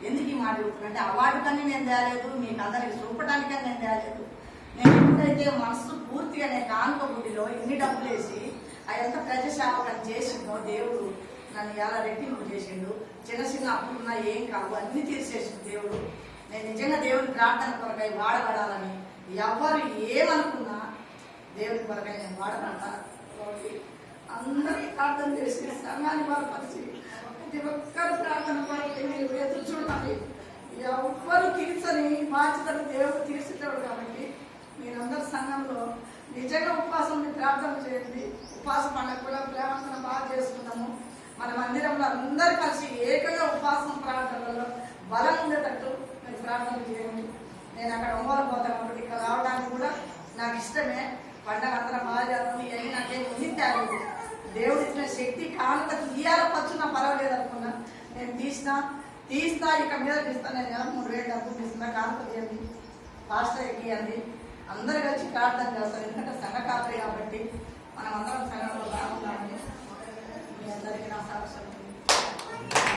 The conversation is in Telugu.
ఎందుకు ఈ మాట చెప్తున్నా అవార్డు కానీ నేను తేలేదు, మీకు అందరికి చూపడానికని నేను తేలేదు. నేను ఎప్పుడైతే మనసు పూర్తిగా నేను కానుక గుడిలో ఎన్ని డబ్బులు వేసి అదంతా ప్రజాసేవకం చేసిందో దేవుడు నన్ను ఎలా రెట్టింపు చేసిండు. చిన్న చిన్న అప్పులున్నా ఏం కావు, అన్ని తీర్చేసిండు దేవుడు. నేను నిజంగా దేవుని ప్రార్థన కొరకై వాడబడాలని ఎవరు ఏమనుకున్నా దేవుని కొరకై నేను వాడబడతాను. అందరికీ ప్రార్థన చేసి సంఘాన్ని బలపరిచి ప్రతి ఒక్కరు ప్రార్థన కొరకై మీరు ఎదురు చూడాలి. ఎవ్వరు తీర్చని బాధ్యతలు దేవుడు తీర్చేటాడు. కాబట్టి మీరందరూ సంఘంలో నిజంగా ఉపవాసం ప్రార్థన చేయండి. ఉపవాస పండుగ కూడా ప్రేమను బాగా చేసుకున్నాము. మన మందిరంలో అందరూ కలిసి ఏకంగా ఉపవాసం ప్రార్థనలో బలం ఉండేటట్టు మీరు ప్రార్థన చేయండి. నేను అక్కడ ఒంగోలు పోతాను కాబట్టి ఇక్కడ రావడానికి కూడా నాకు ఇష్టమే. పండగ అందరం బాగా చేస్తాము. ఇవన్నీ నాకేం ఉంది తేలేదు. దేవుడు ఇచ్చిన శక్తి కానుక తీయాలపచ్చున్నా పర్వాలేదు అనుకున్నా. నేను తీస్తా ఇక మీద తీస్తాను. నేను 3,000 డబ్బులు తీస్తున్నా, కానుక తీయండి, పాస్టర్ ఎక్కియండి, అందరు కలిసి ప్రార్థన చేస్తారు. ఎందుకంటే సంఘ కాపరి కాబట్టి మనం అందరం సంఘంలో